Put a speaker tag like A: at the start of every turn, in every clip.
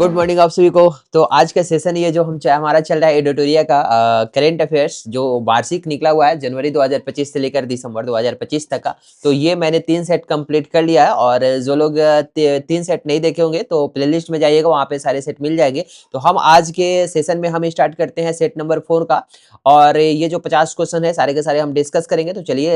A: Good morning आप सभी को। तो आज का सेशन ये जो हमारा चल रहा है एडिटोरिया का करेंट अफेयर्स जो वार्षिक निकला हुआ है जनवरी 2025 से लेकर दिसंबर 2025 तक का। तो ये मैंने 3 सेट कंप्लीट कर लिया है और जो लोग 3 सेट नहीं देखे होंगे तो प्लेलिस्ट में जाइएगा, वहाँ पे सारे सेट मिल जाएंगे। तो हम आज के सेशन में हम स्टार्ट करते हैं सेट नंबर 4 का और ये जो 50 क्वेश्चन है सारे के सारे हम डिस्कस करेंगे। तो चलिए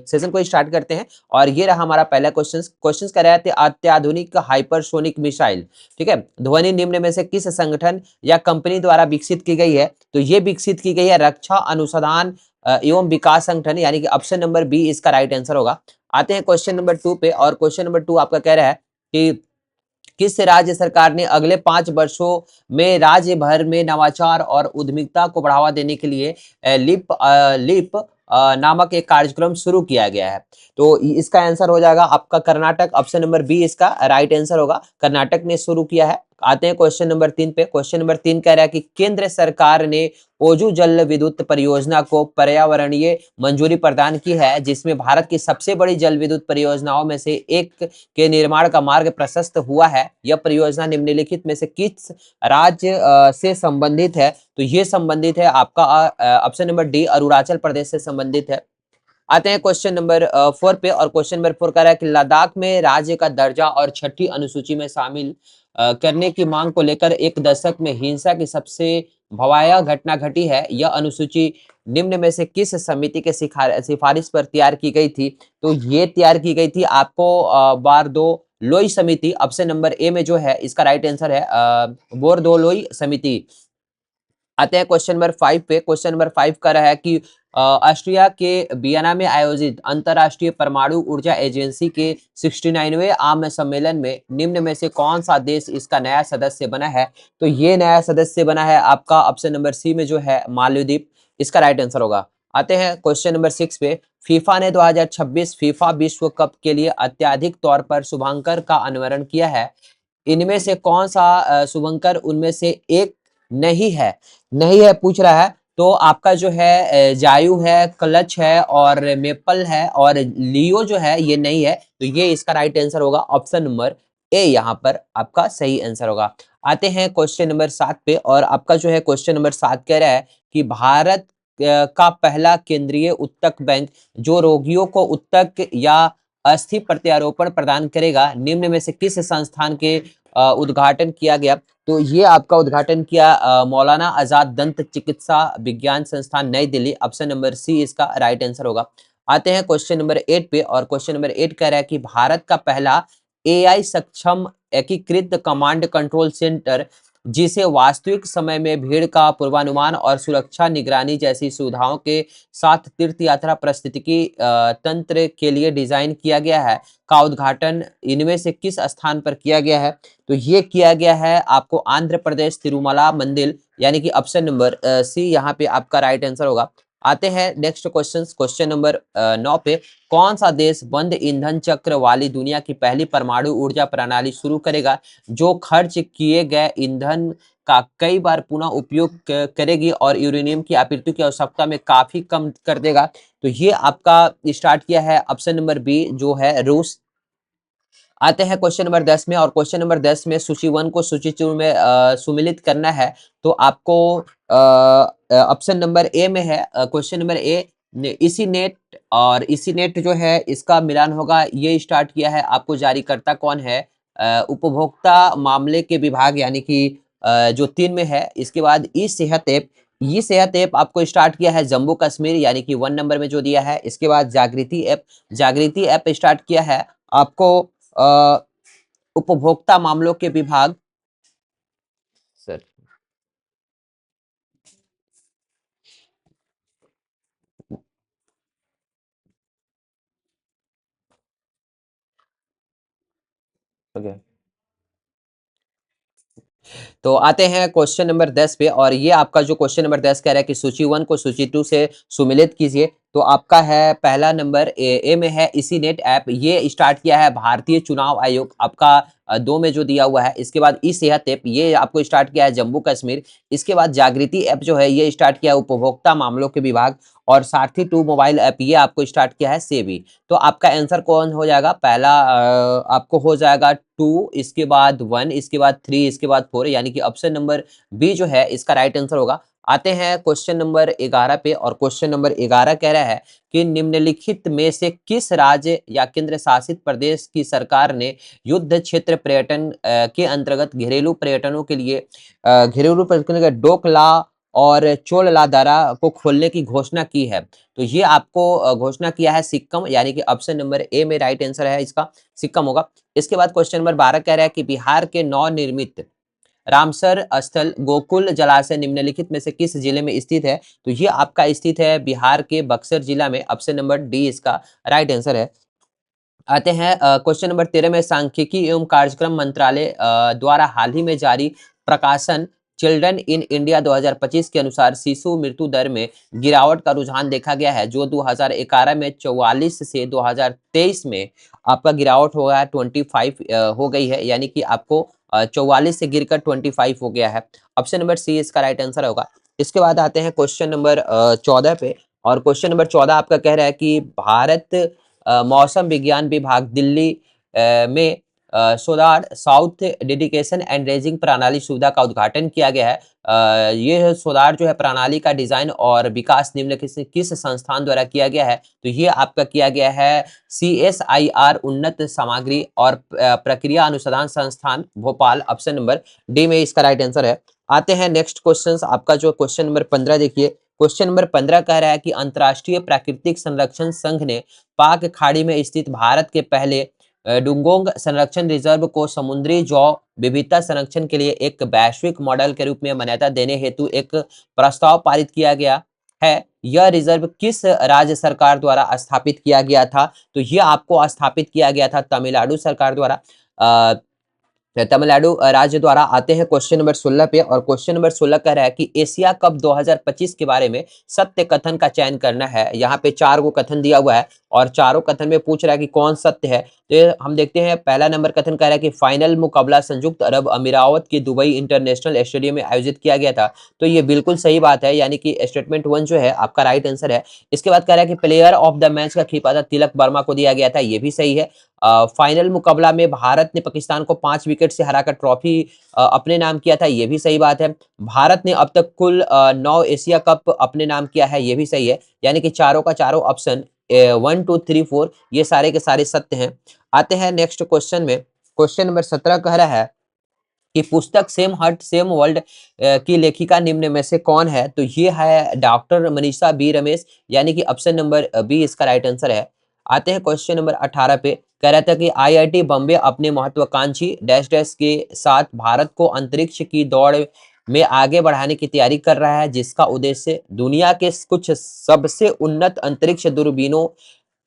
A: सेशन को स्टार्ट करते हैं और ये रहा हमारा पहला क्वेश्चन कर रहे थे अत्याधुनिक हाइपरसोनिक मिसाइल, ठीक है, ध्वनि निम्न में से किस संगठन या कंपनी द्वारा विकसित की गई है? तो ये विकसित की गई है रक्षा अनुसंधान एवं विकास संगठन, यानी कि ऑप्शन नंबर बी इसका राइट आंसर होगा। आते हैं क्वेश्चन नंबर 2 पे और क्वेश्चन नंबर 2 आपका कह रहा है कि किस राज्य सरकार ने अगले 5 वर्षों में राज्य भर में नवाचार और उद्यमिता को बढ़ावा देने के लिए लिप नामक एक कार्यक्रम शुरू किया गया है? तो इसका आंसर हो जाएगा आपका कर्नाटक, ऑप्शन नंबर बी इसका राइट आंसर होगा। कर्नाटक ने शुरू किया है। आते हैं क्वेश्चन नंबर 3 पे। क्वेश्चन नंबर 3 कह रहा है कि केंद्र सरकार ने ओजू जल विद्युत परियोजना को पर्यावरणीय मंजूरी प्रदान की है, जिसमें भारत की सबसे बड़ी जल विद्युत परियोजनाओं में से एक के निर्माण का मार्ग प्रशस्त हुआ है। यह परियोजना निम्नलिखित में से किस राज्य से संबंधित है? तो ये संबंधित है आपका option number D Arunachal Pradesh से संबंधित है। आते हैं क्वेश्चन नंबर 4 पे और क्वेश्चन नंबर 4 कह रहा है कि लद्दाख में राज्य का दर्जा और छठी अनुसूची में शामिल करने की मांग को लेकर एक दशक में हिंसा की सबसे भयावह घटना घटी है। यह अनुसूची निम्न में से किस समिति के सिफारिश पर तैयार की गई थी? तो ये तैयार की गई थी आपको बारदो लोई समिति, ऑप्शन नंबर ए में जो है इसका राइट आंसर है बोरदोलोई समिति। आते हैं क्वेश्चन नंबर 5 पे। क्वेश्चन नंबर 5 का रहा है कि ऑस्ट्रिया के वियना में आयोजित अंतरराष्ट्रीय परमाणु ऊर्जा एजेंसी के 69वें आम सम्मेलन में निम्न में से कौन सा देश इसका नया सदस्य बना है? तो ये नया सदस्य बना है आपका ऑप्शन नंबर सी में जो है मालदीव, इसका राइट आंसर होगा। आते हैं क्वेश्चन नंबर 6 पे। फीफा ने 2026 फीफा विश्व कप के लिए अत्याधिक तौर पर शुभंकर का अनावरण किया है। इनमें से कौन सा शुभंकर उनमें से एक नहीं है? नहीं है पूछ रहा है। तो आपका जो है जायु है, क्लच है और मेपल है और लियो जो है ये नहीं है। तो ये इसका राइट आंसर होगा ऑप्शन नंबर ए, यहाँ पर आपका सही आंसर होगा। आते हैं क्वेश्चन नंबर 7 पे और आपका जो है क्वेश्चन नंबर 7 कह रहा है कि भारत का पहला केंद्रीय ऊतक बैंक जो रोगियों को ऊतक या अस्थि प्रत्यारोपण प्रदान करेगा, निम्न में से किस संस्थान के उद्घाटन किया गया? तो ये आपका उद्घाटन किया मौलाना आजाद दंत चिकित्सा विज्ञान संस्थान नई दिल्ली, ऑप्शन नंबर सी इसका राइट आंसर होगा। आते हैं क्वेश्चन नंबर 8 पे और क्वेश्चन नंबर 8 कह रहा है कि भारत का पहला एआई सक्षम एकीकृत कमांड कंट्रोल सेंटर जिसे वास्तविक समय में भीड़ का पूर्वानुमान और सुरक्षा निगरानी जैसी सुविधाओं के साथ तीर्थ यात्रा परिस्थितिकी तंत्र के लिए डिजाइन किया गया है, का उद्घाटन इनमें से किस स्थान पर किया गया है? तो ये किया गया है आपको आंध्र प्रदेश तिरुमला मंदिर, यानी कि ऑप्शन नंबर सी यहाँ पे आपका राइट आंसर होगा। आते हैं नेक्स्ट क्वेश्चन, क्वेश्चन नंबर 9 पे। कौन सा देश बंद ईंधन चक्र वाली दुनिया की पहली परमाणु ऊर्जा प्रणाली शुरू करेगा जो खर्च किए गए ईंधन का कई बार पुनः उपयोग करेगी और यूरेनियम की आपूर्ति की आवश्यकता में काफी कम कर देगा? तो ये आपका स्टार्ट किया है ऑप्शन नंबर बी जो है रूस। आते हैं क्वेश्चन नंबर 10 में और क्वेश्चन नंबर 10 में सूची 1 को सूची 2 में सुमिलित करना है। तो आपको ऑप्शन नंबर ए में है क्वेश्चन नंबर ए इसी नेट, और इसी नेट जो है इसका मिलान होगा। ये स्टार्ट किया है आपको जारीकर्ता कौन है? उपभोक्ता मामले के विभाग, यानी कि जो 3 में है। इसके बाद ई सेहत ऐप, ये सेहत ऐप आपको स्टार्ट किया है जम्मू कश्मीर, यानी कि 1 नंबर में जो दिया है। इसके बाद जागृति ऐप, जागृति ऐप स्टार्ट किया है आपको उपभोक्ता मामलों के विभाग सर। ओके, तो आते हैं क्वेश्चन नंबर 10 पे और ये आपका जो क्वेश्चन नंबर 10 कह रहा है कि सूची 1 को सूची 2 से सुमिलित कीजिए। तो आपका है पहला नंबर ए में है इसी नेट ऐप। ये स्टार्ट किया है भारतीय चुनाव आयोग, आपका 2 में जो दिया हुआ है। इसके बाद ई सेहत ऐप ये आपको स्टार्ट किया है जम्मू कश्मीर। इसके बाद जागृति ऐप जो है ये स्टार्ट किया है उपभोक्ता मामलों के विभाग, और सारथी 2 मोबाइल ऐप ये आपको स्टार्ट किया है सेबी। तो आपका आंसर कौन हो जाएगा? पहला आपको हो जाएगा 2, इसके बाद 1, इसके बाद 3, इसके बाद 4, यानी कि ऑप्शन नंबर बी जो है इसका राइट आंसर होगा। आते हैं क्वेश्चन नंबर 11 पे, और क्वेश्चन नंबर 11 कह रहा है कि निम्नलिखित में से किस राज्य या केंद्र शासित प्रदेश की सरकार ने युद्ध क्षेत्र पर्यटन के अंतर्गत घरेलू पर्यटनों के लिए घरेलू पर्यटन के डोकला और चोललादारा को खोलने की घोषणा की है? तो ये आपको घोषणा किया है सिक्किम, यानी कि ऑप्शन नंबर ए में राइट आंसर है इसका सिक्किम होगा। इसके बाद क्वेश्चन नंबर 12 कह रहा है कि बिहार के नवनिर्मित रामसर स्थल गोकुल जलाशय निम्नलिखित में से किस जिले में स्थित है? तो ये आपका स्थित है बिहार के बक्सर जिला में, ऑप्शन नंबर डी इसका राइट आंसर है। आते हैं क्वेश्चन नंबर 13 में, सांख्यिकी एवं कार्यक्रम मंत्रालय द्वारा हाल ही में जारी प्रकाशन चिल्ड्रन इन इंडिया 2025 के अनुसार शिशु मृत्यु दर में गिरावट का रुझान देखा गया है, जो 2011 में 44 से 2023 में आपका गिरावट हो गया 25 हो गई है, यानी कि आपको 44 से गिरकर 25 हो गया है। ऑप्शन नंबर सी इसका राइट आंसर होगा। इसके बाद आते हैं क्वेश्चन नंबर 14 पे, और क्वेश्चन नंबर 14 आपका कह रहा है कि भारत मौसम विज्ञान विभाग दिल्ली में solar south dedication and raising प्रणाली सुविधा का उद्घाटन किया गया है। ये सोलार जो है प्रणाली का डिजाइन और विकास निम्नलिखित से किस संस्थान द्वारा किया गया है? तो ये आपका किया गया है CSIR उन्नत सामग्री और प्रक्रिया अनुसंधान संस्थान भोपाल, ऑप्शन नंबर डी में इसका राइट आंसर है। आते हैं नेक्स्ट क्वेश्चन, आपका जो क्वेश्चन नंबर 15 देखिए। क्वेश्चन नंबर 15 कह रहा है कि अंतर्राष्ट्रीय प्राकृतिक संरक्षण संघ ने पाक खाड़ी में स्थित भारत के पहले डुंगोंग संरक्षण रिजर्व को समुद्री जौ विविधता संरक्षण के लिए एक वैश्विक मॉडल के रूप में मान्यता देने हेतु एक प्रस्ताव पारित किया गया है। यह रिजर्व किस राज्य सरकार द्वारा स्थापित किया गया था? तो यह आपको स्थापित किया गया था तमिलनाडु सरकार द्वारा, तमिलनाडु राज्य द्वारा। आते हैं क्वेश्चन नंबर 16 पे, और क्वेश्चन नंबर 16 कह रहा है कि एशिया कप 2025 के बारे में सत्य कथन का चयन करना है। यहाँ पे 4 गो कथन दिया हुआ है, और चारों कथन में पूछ रहा है कि कौन सत्य है। तो हम देखते हैं, पहला नंबर कथन कह रहा है कि फाइनल मुकाबला संयुक्त अरब अमीरात के दुबई इंटरनेशनल स्टेडियम में आयोजित किया गया था। तो ये बिल्कुल सही बात है, यानी कि स्टेटमेंट 1 जो है आपका राइट आंसर है। इसके बाद कह रहा है कि प्लेयर ऑफ द मैच का खिताब तिलक वर्मा को दिया गया था, ये भी सही है। फाइनल मुकाबला में भारत ने पाकिस्तान को 5 विकेट से हराकर ट्रॉफी अपने नाम किया था, ये भी सही बात है। भारत ने अब तक कुल 9 एशिया कप अपने नाम किया है, ये भी सही है। यानी कि चारों का चारों ऑप्शन 1 2 3 4 ये सारे के सारे सत्य हैं। आते हैं नेक्स्ट क्वेश्चन में। क्वेश्चन नंबर 17 कह रहा है कि पुस्तक सेम हर्ट सेम वर्ल्ड की लेखिका निम्न में से कौन है? तो ये है डॉक्टर मनीषा बी रमेश, यानी कि ऑप्शन नंबर बी इसका राइट आंसर है। आते हैं क्वेश्चन नंबर 18 पे, कह रहा था कि IIT बॉम्बे अपने महत्वाकांक्षी डैश डैश के साथ भारत को अंतरिक्ष की दौड़ में आगे बढ़ाने की तैयारी कर रहा है, जिसका उद्देश्य दुनिया के कुछ सबसे उन्नत अंतरिक्ष दूरबीनों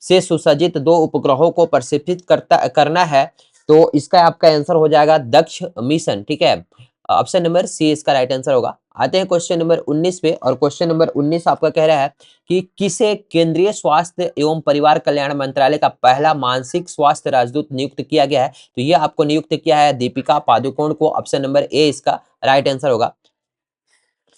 A: से सुसज्जित 2 उपग्रहों को प्रक्षेपित करना है। तो इसका आपका आंसर हो जाएगा दक्ष मिशन, ठीक है। ऑप्शन नंबर सी इसका राइट आंसर होगा। आते हैं क्वेश्चन नंबर 19 पे, और क्वेश्चन नंबर 19 आपका कह रहा है कि किसे केंद्रीय स्वास्थ्य एवं परिवार कल्याण मंत्रालय का पहला मानसिक स्वास्थ्य राजदूत नियुक्त किया गया है? तो ये आपको नियुक्त किया है दीपिका पादुकोण को, ऑप्शन नंबर ए इसका राइट आंसर होगा।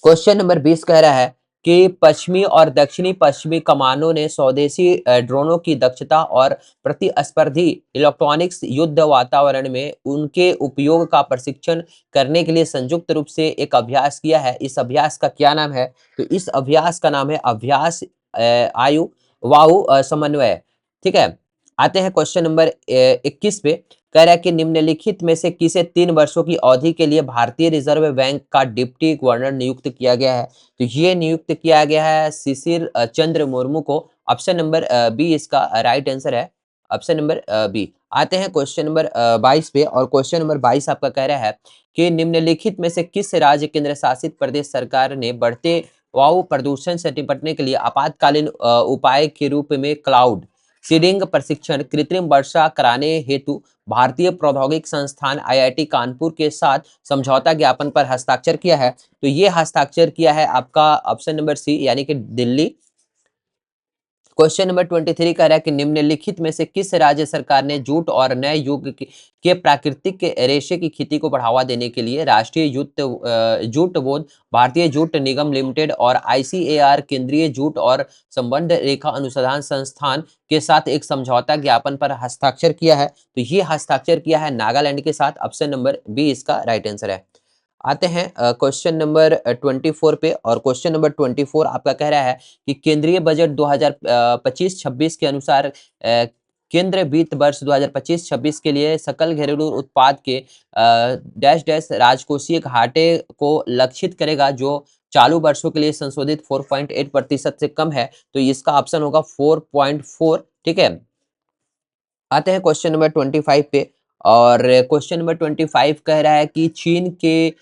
A: क्वेश्चन नंबर 20 कह रहा है कि पश्चिमी और दक्षिणी पश्चिमी कमानों ने स्वदेशी ड्रोनों की दक्षता और प्रतिस्पर्धी इलेक्ट्रॉनिक्स युद्ध वातावरण में उनके उपयोग का प्रशिक्षण करने के लिए संयुक्त रूप से एक अभ्यास किया है। इस अभ्यास का क्या नाम है? तो इस अभ्यास का नाम है अभ्यास आयु वायु समन्वय, ठीक है। आते हैं क्वेश्चन नंबर 21 पे, कह रहा है कि निम्नलिखित में से किसे 3 वर्षों की अवधि के लिए भारतीय रिजर्व बैंक का डिप्टी गवर्नर नियुक्त किया गया है? तो ये नियुक्त किया गया है शिशिर चंद्र मुर्मू को, ऑप्शन नंबर बी इसका राइट आंसर है, ऑप्शन नंबर बी। आते हैं क्वेश्चन नंबर 22 पे, और क्वेश्चन नंबर 22 आपका कह रहा है कि निम्नलिखित में से किस राज्य केंद्र शासित प्रदेश सरकार ने बढ़ते वायु प्रदूषण से निपटने के लिए आपातकालीन उपाय के रूप में क्लाउड सीडिंग प्रशिक्षण कृत्रिम वर्षा कराने हेतु भारतीय प्रौद्योगिकी संस्थान IIT कानपुर के साथ समझौता ज्ञापन पर हस्ताक्षर किया है? तो ये हस्ताक्षर किया है आपका ऑप्शन नंबर सी, यानी कि दिल्ली क्वेश्चन नंबर 23 कह रहा है कि निम्नलिखित में से किस राज्य सरकार ने जूट और नए युग के प्राकृतिक के रेशे की खेती को बढ़ावा देने के लिए राष्ट्रीय जूट बोर्ड, भारतीय जूट निगम लिमिटेड और आईसीएआर केंद्रीय जूट और संबंध रेखा अनुसंधान संस्थान के साथ एक समझौता ज्ञापन पर हस्ताक्षर किया है? तो ये हस्ताक्षर किया है नागालैंड के साथ। ऑप्शन नंबर बी इसका राइट आंसर है। आते हैं क्वेश्चन नंबर 24 पे, और क्वेश्चन नंबर 24 आपका कह रहा है कि केंद्रीय बजट 2025-26 के अनुसार केंद्र वित्त वर्ष 2025-26 के लिए सकल घरेलू उत्पाद के डैश डैश राजकोषीय घाटे को लक्षित करेगा, जो चालू वर्षों के लिए संशोधित 4.8% से कम है। तो इसका ऑप्शन होगा 4.4। ठीक है, आते हैं क्वेश्चन नंबर 25 पे, और क्वेश्चन नंबर 25 कह रहा है कि चीन के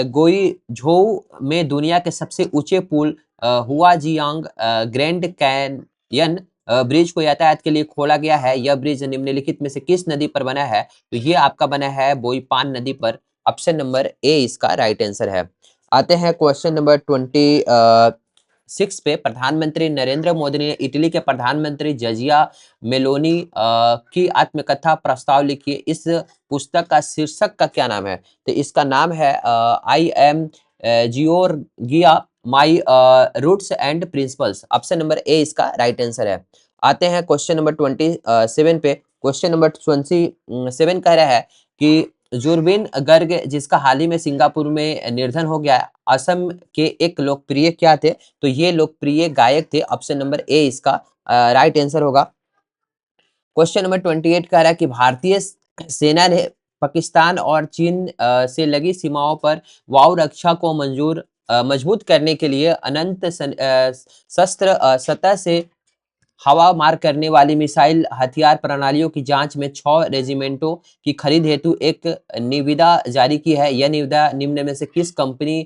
A: गोई झोउ में दुनिया के सबसे ऊंचे पुल हुआजियांग ग्रैंड कैयन ब्रिज को यातायात के लिए खोला गया है। यह ब्रिज निम्नलिखित में से किस नदी पर बना है? तो ये आपका बना है बोईपान नदी पर। ऑप्शन नंबर ए इसका राइट आंसर है। आते हैं क्वेश्चन नंबर 26 पे, प्रधानमंत्री नरेंद्र मोदी ने इटली के प्रधानमंत्री जॉर्जिया मेलोनी की आत्मकथा प्रस्ताव लिखी। इस पुस्तक का शीर्षक का क्या नाम है? तो इसका नाम है I am Giorgia my roots and principles. Option number A इसका राइट आंसर है। आते हैं क्वेश्चन नंबर 27 पे। क्वेश्चन नंबर 27 कह रहा है कि जुरबिन गर्ग, जिसका हाल ही में सिंगापुर में निधन हो गया, असम के एक लोकप्रिय क्या थे? तो ये लोकप्रिय गायक थे। ऑप्शन नंबर ए इसका राइट आंसर होगा। क्वेश्चन नंबर 28 कह रहा है कि भारतीय सेना ने पाकिस्तान और चीन से लगी सीमाओं पर वायु रक्षा को मजबूत करने के लिए अनंत शस्त्र सतह से हवा मार करने वाली मिसाइल हथियार प्रणालियों की जांच में 6 रेजिमेंटों की खरीद हेतु एक निविदा जारी की है। यह निविदा निम्न में से किस कंपनी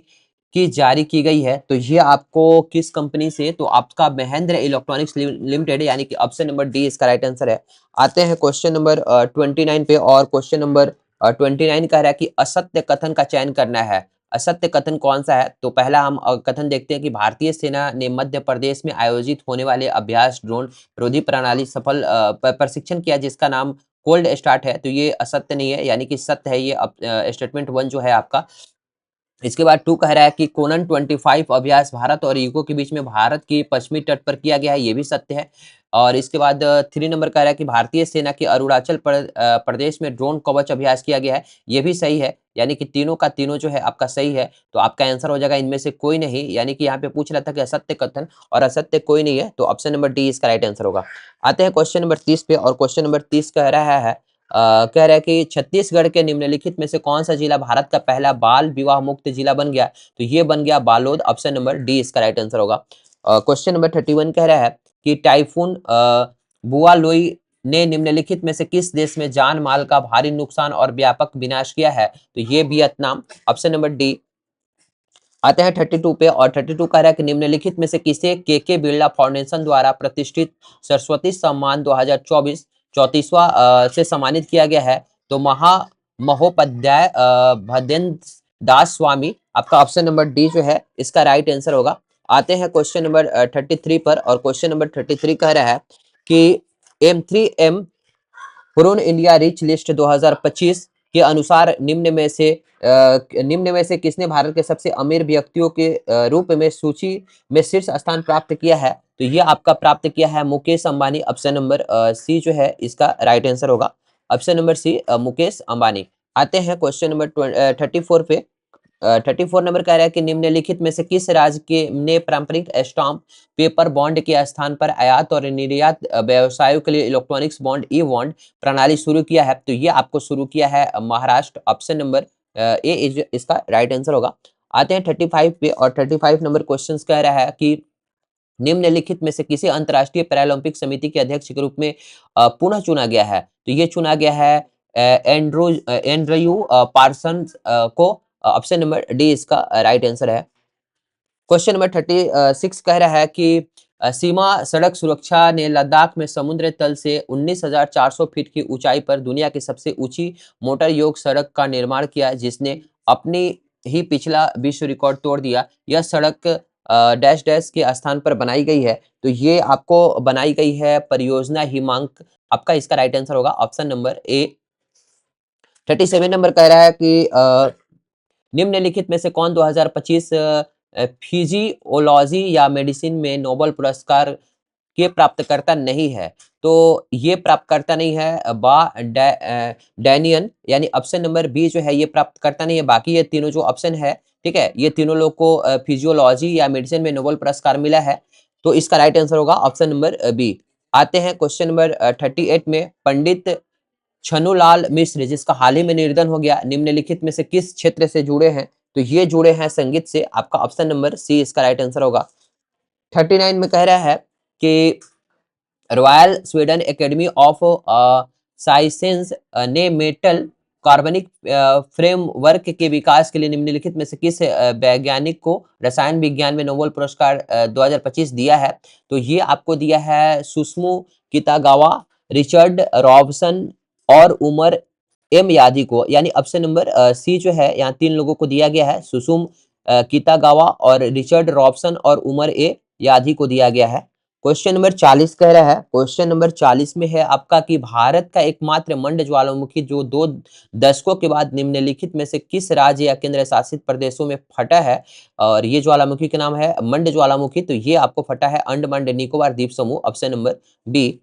A: की जारी की गई है? तो ये आपको किस कंपनी से? तो आपका महेंद्र इलेक्ट्रॉनिक्स लिमिटेड, यानी कि ऑप्शन नंबर डी इसका राइट आंसर है। आते हैं क्वेश्चन नंबर 29 पे, और क्वेश्चन नंबर 29 कह रहा है कि असत्य कथन का चयन करना है। असत्य कथन कौन सा है? तो पहला हम कथन देखते हैं कि भारतीय सेना ने मध्य प्रदेश में आयोजित होने वाले अभ्यास ड्रोन विरोधी प्रणाली सफल प्रशिक्षण किया, जिसका नाम कोल्ड स्टार्ट है। तो ये असत्य नहीं है, यानी कि सत्य है ये स्टेटमेंट 1 जो है आपका। इसके बाद 2 कह रहा है कि कोनन 25 अभ्यास भारत और यूको के बीच में भारत की पश्चिमी तट पर किया गया है, ये भी सत्य है। और इसके बाद 3 नंबर कह रहा है कि भारतीय सेना के अरुणाचल प्रदेश में ड्रोन कवच अभ्यास किया गया है, ये भी सही है। यानी कि तीनों का तीनों जो है आपका सही है। तो आपका आंसर हो जाएगा इनमें से कोई नहीं, यानी कि यहाँ पे पूछ रहा था कि असत्य कथन और असत्य कोई नहीं है, तो ऑप्शन नंबर डी इसका राइट आंसर होगा। आते हैं क्वेश्चन नंबर 30 पे, और क्वेश्चन नंबर 30 कह रहा है कह रहा है कि छत्तीसगढ़ के निम्नलिखित में से कौन सा जिला भारत का पहला बाल विवाह मुक्त जिला बन गया? तो ये बन गया बालोद। ऑप्शन नंबर डी इसका राइट आंसर होगा। क्वेश्चन नंबर 31 कह रहा है कि टाइफून बुआलोई ने निम्नलिखित में से किस देश में जान माल का भारी नुकसान और व्यापक विनाश किया है? तो ये वियतनाम। Option number D. आते हैं 32 पे, और 32 कह रहा है कि निम्नलिखित में से किसे के बिरला फाउंडेशन द्वारा प्रतिष्ठित सरस्वती सम्मान 2024 34वां से सम्मानित किया गया है? तो महोपाध्याय भदेंद्र दास स्वामी। आपका ऑप्शन नंबर डी जो है इसका राइट आंसर होगा। आते हैं क्वेश्चन नंबर 33 पर, और क्वेश्चन नंबर 33 कह रहा है कि M3M Hurun India rich list 2025 के अनुसार निम्न में से किसने भारत के सबसे अमीर व्यक्तियों के रूप में सूची में शीर्ष स्थान प्राप्त किया है? तो ये आपका प्राप्त किया है Mukesh Ambani. Option number C जो है इसका राइट आंसर होगा। Option number C Mukesh Ambani. आते हैं क्वेश्चन नंबर 34 पे। 34 नंबर कह रहा है कि निम्नलिखित में से किस राज्य के ने पारंपरिक स्टाम्प पेपर बॉन्ड के स्थान पर आयात और निर्यात व्यवसायों के लिए इलेक्ट्रॉनिक्स बॉन्ड ई बॉन्ड प्रणाली शुरू किया है? तो ये आपको शुरू किया है महाराष्ट्र। ऑप्शन नंबर ए इसका राइट आंसर होगा। आते हैं 35 पे, और 35 नंबर क्वेश्चन कह रहा है कि निम्नलिखित में से किसी अंतर्राष्ट्रीय पैरालंपिक समिति के अध्यक्ष के रूप में पुनः चुना गया है? तो ये चुना गया है एंड्रयू पार्सन्स को। ऑप्शन नंबर डी इसका राइट आंसर है। क्वेश्चन नंबर 36 कह रहा है कि सीमा सड़क सुरक्षा ने लद्दाख में समुद्र तल से 19,400 फीट की ऊंचाई पर दुनिया की सबसे ऊंची मोटर योग सड़क का निर्माण किया, जिसने अपनी ही पिछला विश्व रिकॉर्ड तोड़ दिया। यह सड़क डैश डैश के स्थान पर बनाई गई है, तो ये आपको बनाई गई है परियोजना हिमांक। आपका इसका राइट आंसर होगा ऑप्शन नंबर ए। 37 नंबर कह रहा है कि निम्नलिखित में से कौन 2025 फिजियोलॉजी या मेडिसिन में नोबेल पुरस्कार के प्राप्तकर्ता नहीं है? तो ये प्राप्तकर्ता नहीं है डैनियन, यानी ऑप्शन नंबर बी जो है ये प्राप्तकर्ता नहीं है। बाकी ये तीनों जो ऑप्शन है, ठीक है, ये तीनों लोग को फिजियोलॉजी या मेडिसिन में नोबेल पुरस्कार मिला है, तो इसका राइट आंसर होगा ऑप्शन नंबर बी। आते हैं क्वेश्चन नंबर 38 में। पंडित छनुलाल मिश्र, जिसका हाल ही में निधन हो गया, निम्नलिखित में से किस क्षेत्र से जुड़े हैं? तो ये जुड़े हैं संगीत से। आपका ऑप्शन नंबर सी इसका राइट आंसर होगा। 39 में कह रहा है कि royal Sweden academy of sciences ने मेटल कार्बनिक फ्रेमवर्क के विकास के लिए निम्नलिखित में से किस वैज्ञानिक को रसायन विज्ञान में नोबेल पुरस्कार 2025 दिया है? तो ये आपको दिया है सुसुमु कितागावा, रिचर्ड रॉबसन और उमर एम यादी को, यानी ऑप्शन नंबर सी जो है यहाँ तीन लोगों को दिया गया है, सुसुम कितागावा और रिचर्ड रॉबसन और उमर ए यादी को दिया गया है। क्वेश्चन नंबर 40 कह रहा है, क्वेश्चन नंबर 40 में है आपका कि भारत का एकमात्र मंड ज्वालामुखी जो 2 दशकों के बाद निम्नलिखित में से किस राज्य या केंद्र शासित प्रदेशों में फटा है? और ये ज्वालामुखी का नाम है मंड ज्वालामुखी, तो ये आपको फटा है अंडमान निकोबार द्वीप समूह, option number B.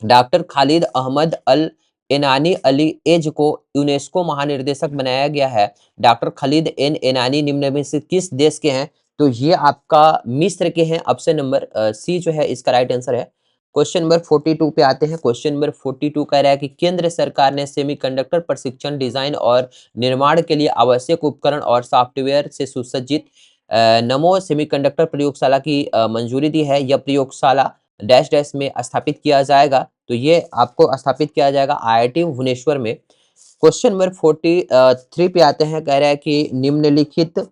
A: Doctor Khalid Ahmed al Enany Ali Ezz को यूनेस्को महानिर्देशक बनाया गया है। डॉक्टर खालिद एन एनानी निम्न में से किस देश के हैं? तो ये आपका मिस्र के हैं, ऑप्शन नंबर सी जो है इसका राइट आंसर है। क्वेश्चन नंबर 42 पे आते हैं। क्वेश्चन नंबर 42 कह रहा है कि केंद्र सरकार ने सेमीकंडक्टर प्रशिक्षण, डिजाइन और निर्माण के लिए आवश्यक उपकरण और सॉफ्टवेयर से सुसज्जित नमो सेमीकंडक्टर प्रयोगशाला की मंजूरी दी है। यह प्रयोगशाला डैश डैश में स्थापित किया जाएगा, तो ये आपको स्थापित किया जाएगा आईआईटी भुवनेश्वर में। क्वेश्चन नंबर 43 पे आते हैं। कह रहा है कि निम्नलिखित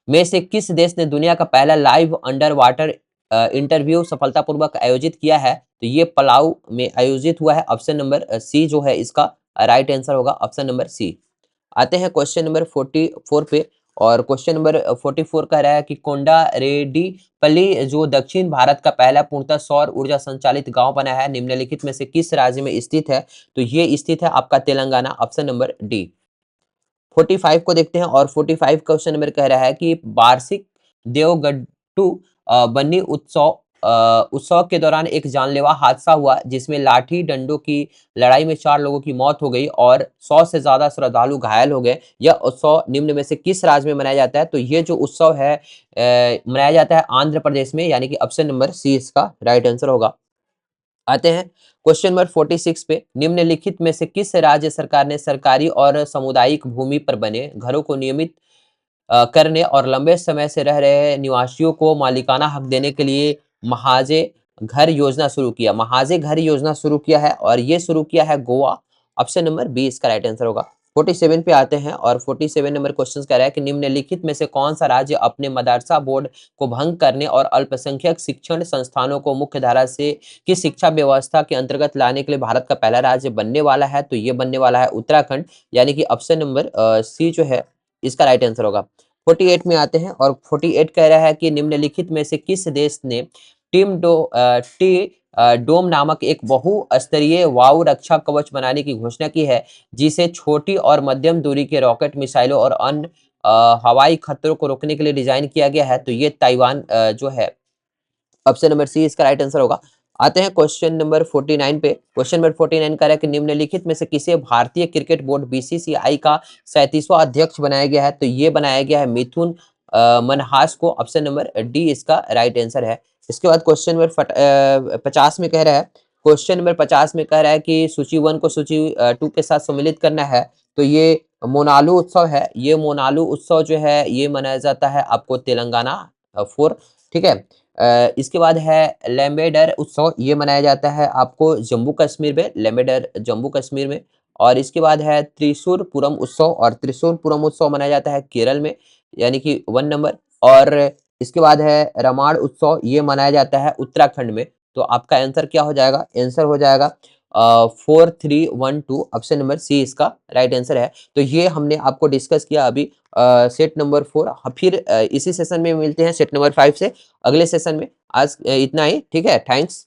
A: में से किस देश ने दुनिया का पहला लाइव अंडर वाटर इंटरव्यू सफलतापूर्वक आयोजित किया है? तो ये पलाऊ में आयोजित हुआ है, ऑप्शन नंबर सी जो है इसका राइट आंसर होगा, ऑप्शन नंबर सी। आते हैं क्वेश्चन नंबर 44 पे, और क्वेश्चन नंबर 44 कह रहा है कि कोंडा रेड्डीपल्ली जो दक्षिण भारत का पहला पूर्णतः सौर ऊर्जा संचालित गांव बना है, निम्नलिखित में से किस राज्य में स्थित है? तो ये स्थित है आपका तेलंगाना, ऑप्शन नंबर डी। 45 को देखते हैं, और 45 क्वेश्चन नंबर कह रहा है कि वार्षिक देवगट्टू बन्नी उत्सव के दौरान एक जानलेवा हादसा हुआ, जिसमें लाठी डंडों की लड़ाई में 4 लोगों की मौत हो गई और 100 से ज्यादा श्रद्धालु घायल हो गए। यह उत्सव निम्न में से किस राज्य में मनाया जाता है? तो ये जो उत्सव है मनाया जाता है आंध्र प्रदेश में, यानी कि ऑप्शन नंबर सी इसका राइट आंसर होगा। आते हैं क्वेश्चन नंबर 46 पे। निम्नलिखित में से किस राज्य सरकार ने सरकारी और सामुदायिक भूमि पर बने घरों को नियमित करने और लंबे समय से रह रहे निवासियों को मालिकाना हक देने के लिए महाजे घर योजना शुरू किया? महाजे घर योजना शुरू किया है, और ये शुरू किया है गोवा, ऑप्शन नंबर बी इसका राइट आंसर होगा। 47 पे आते हैं, और 47 नंबर क्वेश्चन कह रहा है कि निम्नलिखित में से कौन सा राज्य अपने मदरसा बोर्ड को भंग करने और अल्पसंख्यक शिक्षण संस्थानों को मुख्य धारा से की शिक्षा व्यवस्था के अंतर्गत लाने के लिए भारत का पहला राज्य बनने वाला है? तो ये बनने वाला है उत्तराखंड, यानी कि ऑप्शन नंबर सी जो है इसका राइट आंसर होगा। 48 में आते हैं, और 48 कह रहा है कि निम्नलिखित में से किस देश ने टी डोम नामक एक बहुस्तरीय वायु रक्षा कवच बनाने की घोषणा की है, जिसे छोटी और मध्यम दूरी के रॉकेट, मिसाइलों और अन्य हवाई खतरों को रोकने के लिए डिजाइन किया गया है? तो ये ताइवान जो है, ऑप्शन नंबर सी इसका राइट आंसर होगा। आते हैं क्वेश्चन नंबर 49 पे। क्वेश्चन नंबर 49 कह रहा है कि निम्नलिखित में से किसे भारतीय क्रिकेट बोर्ड बीसीसीआई का 37वां अध्यक्ष बनाया गया है? तो ये बनाया गया है मिथुन मनहास को, ऑप्शन नंबर डी इसका राइट आंसर है। इसके बाद क्वेश्चन नंबर 50 में कह रहा है, क्वेश्चन नंबर 50 में कह रहा है कि सूची 1 को सूची 2 के साथ सम्मिलित करना है। तो ये मोनालू उत्सव है, ये मोनालू उत्सव जो है ये मनाया जाता है आपको तेलंगाना 4, ठीक है। इसके बाद है लेम्बेडर उत्सव, ये मनाया जाता है आपको जम्मू कश्मीर में, लेम्बेडर जम्मू कश्मीर में। और इसके बाद है त्रिशूरपुरम उत्सव, और त्रिशूरपुरम उत्सव मनाया जाता है केरल में, यानी कि 1 नंबर। और इसके बाद है रमाण उत्सव, ये मनाया जाता है उत्तराखंड में। तो आपका आंसर क्या हो जाएगा? आंसर हो जाएगा 4312, ऑप्शन नंबर सी इसका राइट आंसर है। तो ये हमने आपको डिस्कस किया अभी सेट नंबर 4। फिर इसी सेशन में मिलते हैं सेट नंबर 5 से अगले सेशन में। आज इतना ही, ठीक है, थैंक्स।